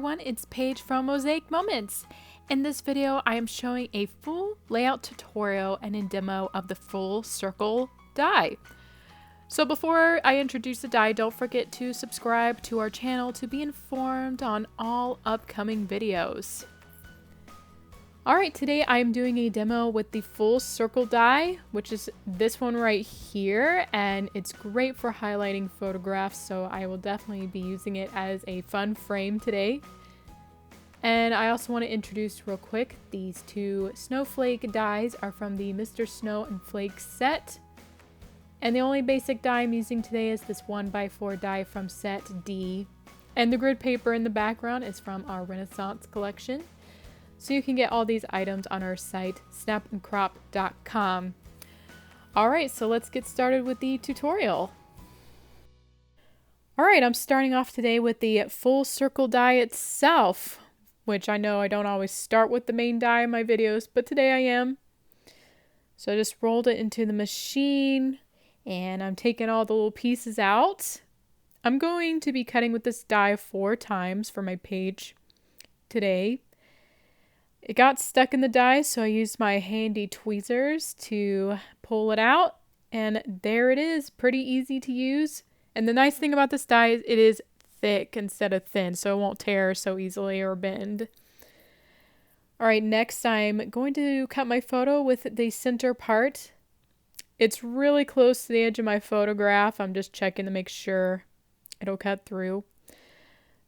everyone, it's Paige from Mosaic Moments. In this video, I am showing a full layout tutorial and a demo of the full circle die. So before I introduce the die, don't forget to subscribe to our channel to be informed on all upcoming videos. Alright, today I am doing a demo with the full circle die, which is this one right here, and it's great for highlighting photographs, so I will definitely be using it as a fun frame today. And I also want to introduce real quick, these two snowflake dies are from the Mr. Snow and Flakes set. And the only basic die I'm using today is this 1x4 die from set D. And the grid paper in the background is from our Renaissance collection. So you can get all these items on our site, snapandcrop.com. Alright, so let's get started with the tutorial. Alright, I'm starting off today with the full circle die itself, which I know I don't always start with the main die in my videos, but today I am. So I just rolled it into the machine, and I'm taking all the little pieces out. I'm going to be cutting with this die 4 times for my page today. It got stuck in the die, so I used my handy tweezers to pull it out, and there it is, pretty easy to use. And the nice thing about this die is it is thick instead of thin, so it won't tear so easily or bend. Alright, next I'm going to cut my photo with the center part. It's really close to the edge of my photograph. I'm just checking to make sure it'll cut through.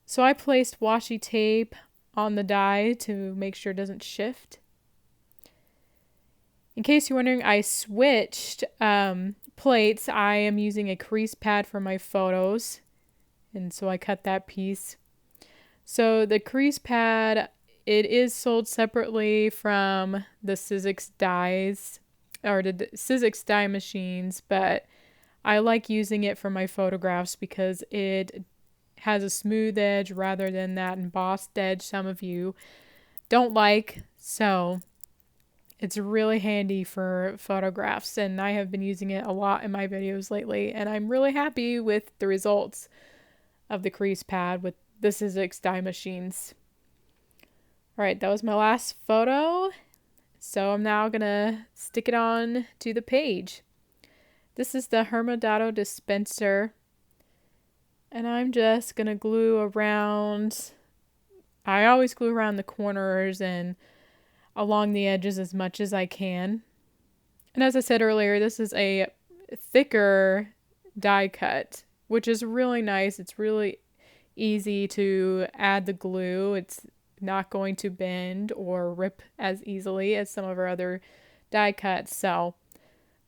So I placed washi tape on the die to make sure it doesn't shift. In case you're wondering, I switched plates. I am using a crease pad for my photos, and so I cut that piece. So the crease pad, it is sold separately from the Sizzix dies, or the Sizzix die machines, but I like using it for my photographs because it has a smooth edge rather than that embossed edge some of you don't like. So it's really handy for photographs, and I have been using it a lot in my videos lately, and I'm really happy with the results of the crease pad with the Sizzix die machines. Alright, that was my last photo, so I'm now gonna stick it on to the page. This is the Herma Dotto Dispenser, and I'm just gonna glue around. I always glue around the corners and along the edges as much as I can. And as I said earlier, this is a thicker die cut, which is really nice. It's really easy to add the glue. It's not going to bend or rip as easily as some of our other die cuts. So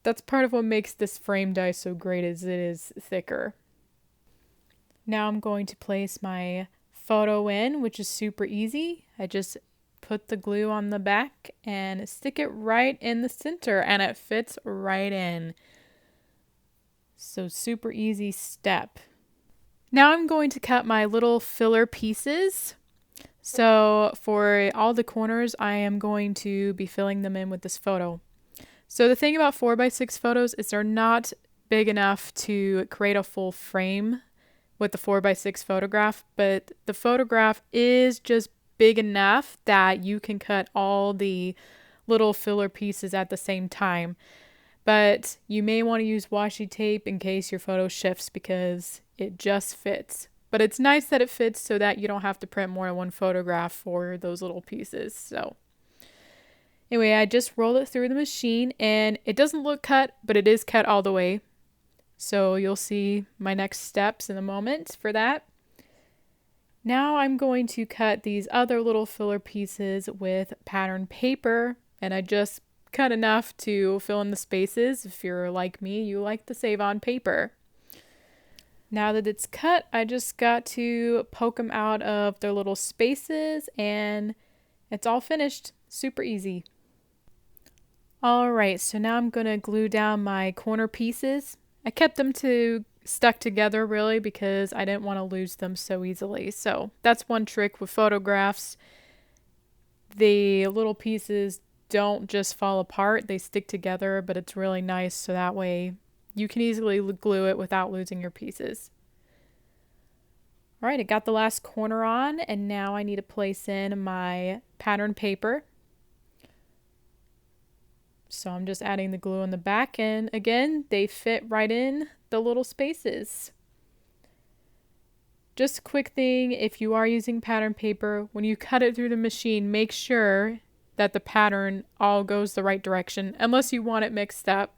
that's part of what makes this frame die so great, is it is thicker. Now I'm going to place my photo in, which is super easy. I just put the glue on the back and stick it right in the center, and it fits right in. So super easy step. Now I'm going to cut my little filler pieces. So for all the corners, I am going to be filling them in with this photo. So the thing about 4x6 photos is they're not big enough to create a full frame with the 4x6 photograph, but the photograph is just big enough that you can cut all the little filler pieces at the same time. But you may want to use washi tape in case your photo shifts because it just fits. But it's nice that it fits so that you don't have to print more than one photograph for those little pieces. So anyway, I just rolled it through the machine, and it doesn't look cut, but it is cut all the way. So you'll see my next steps in a moment for that. Now I'm going to cut these other little filler pieces with pattern paper, and I just cut enough to fill in the spaces. If you're like me, you like to save on paper. Now that it's cut, I just got to poke them out of their little spaces, and it's all finished. Super easy. Alright, so now I'm going to glue down my corner pieces. I kept them stuck together really because I didn't want to lose them so easily. So that's one trick with photographs. The little pieces don't just fall apart, they stick together, but it's really nice so that way you can easily glue it without losing your pieces. All right, I got the last corner on, and now I need to place in my pattern paper. So I'm just adding the glue on the back, and again, they fit right in the little spaces. Just a quick thing, if you are using pattern paper, when you cut it through the machine, make sure that the pattern all goes the right direction, unless you want it mixed up.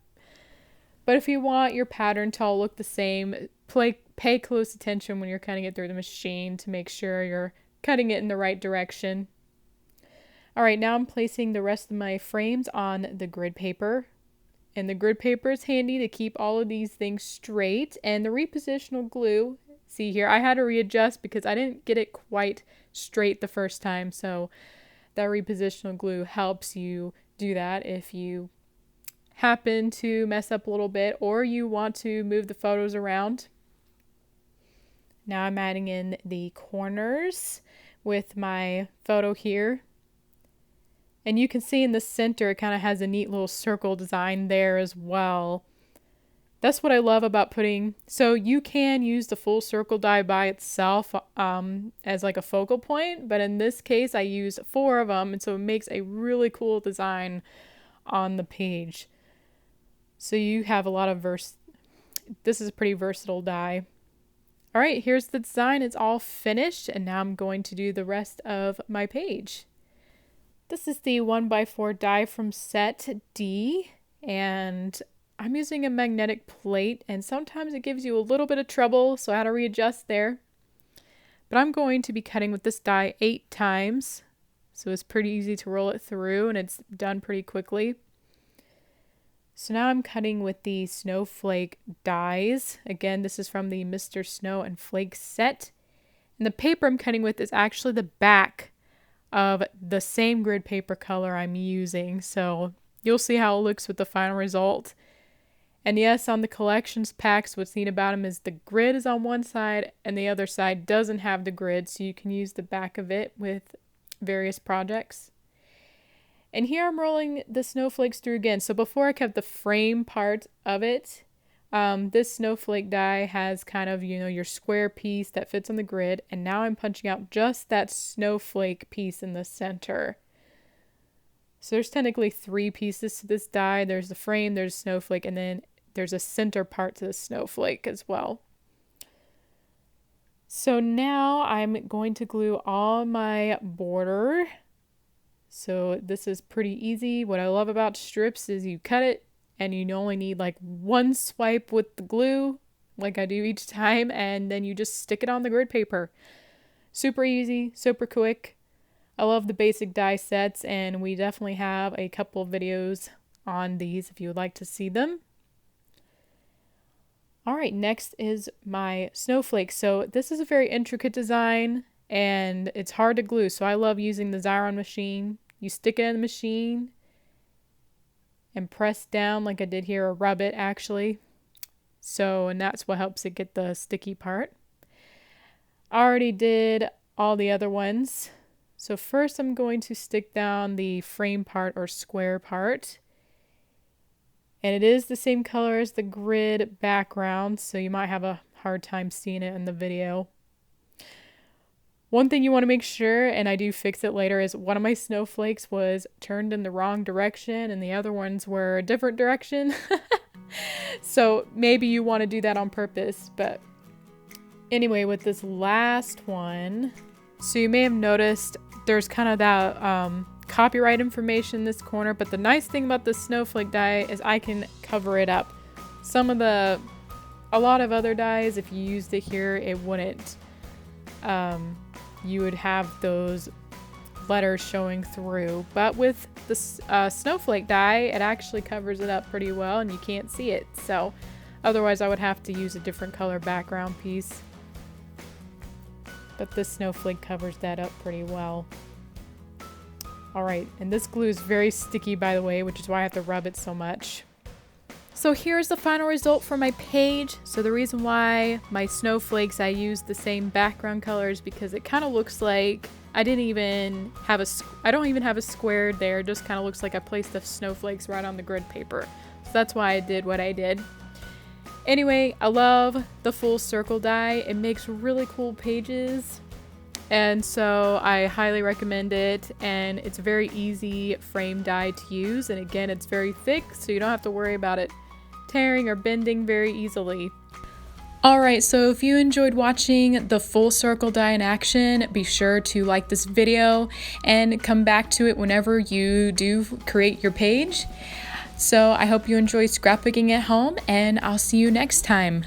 But if you want your pattern to all look the same, pay close attention when you're cutting it through the machine to make sure you're cutting it in the right direction. All right, now I'm placing the rest of my frames on the grid paper. And the grid paper is handy to keep all of these things straight. And the repositional glue, see here, I had to readjust because I didn't get it quite straight the first time. So that repositional glue helps you do that if you happen to mess up a little bit or you want to move the photos around. Now I'm adding in the corners with my photo here. And you can see in the center, it kind of has a neat little circle design there as well. That's what I love about so you can use the full circle die by itself as like a focal point, but in this case I use 4 of them, and so it makes a really cool design on the page. So you have a lot of this is a pretty versatile die. All right, here's the design. It's all finished, and now I'm going to do the rest of my page. This is the 1x4 die from set D, and I'm using a magnetic plate, and sometimes it gives you a little bit of trouble, so I had to readjust there. But I'm going to be cutting with this die 8 times, so it's pretty easy to roll it through, and it's done pretty quickly. So now I'm cutting with the snowflake dies. Again, this is from the Mr. Snow and Flakes set. And the paper I'm cutting with is actually the back of the same grid paper color I'm using. So you'll see how it looks with the final result. And yes, on the collections packs, what's neat about them is the grid is on one side and the other side doesn't have the grid. So you can use the back of it with various projects. And here I'm rolling the snowflakes through again. So before I kept the frame part of it, this snowflake die has kind of, your square piece that fits on the grid. And now I'm punching out just that snowflake piece in the center. So there's technically 3 pieces to this die. There's the frame, there's a snowflake, and then there's a center part to the snowflake as well. So now I'm going to glue all my border. So this is pretty easy. What I love about strips is you cut it and you only need like 1 swipe with the glue, like I do each time, and then you just stick it on the grid paper. Super easy, super quick. I love the basic die sets, and we definitely have a couple of videos on these if you would like to see them. All right, next is my snowflakes. So this is a very intricate design and it's hard to glue. So I love using the Xyron machine. You stick it in the machine and press down like I did here, or rub it actually. So, and that's what helps it get the sticky part. I already did all the other ones. So first I'm going to stick down the frame part or square part. And it is the same color as the grid background, so you might have a hard time seeing it in the video. One thing you want to make sure, and I do fix it later, is one of my snowflakes was turned in the wrong direction and the other ones were a different direction. So maybe you want to do that on purpose. But anyway, with this last one, so you may have noticed there's kind of that copyright information in this corner, but the nice thing about the snowflake die is I can cover it up. A lot of other dies, if you used it here, it wouldn't. You would have those letters showing through, but with the snowflake die, it actually covers it up pretty well and you can't see it. So otherwise I would have to use a different color background piece, but this snowflake covers that up pretty well. Alright, and this glue is very sticky, by the way, which is why I have to rub it so much. So here's the final result for my page. So the reason why my snowflakes, I used the same background colors because it kind of looks like I don't even have a square there. It just kind of looks like I placed the snowflakes right on the grid paper. So that's why I did what I did. Anyway, I love the full circle die. It makes really cool pages. And so I highly recommend it, and it's a very easy frame die to use, and again it's very thick, so you don't have to worry about it tearing or bending very easily. Alright, so if you enjoyed watching the full circle die in action, be sure to like this video and come back to it whenever you do create your page. So I hope you enjoy scrapbooking at home, and I'll see you next time.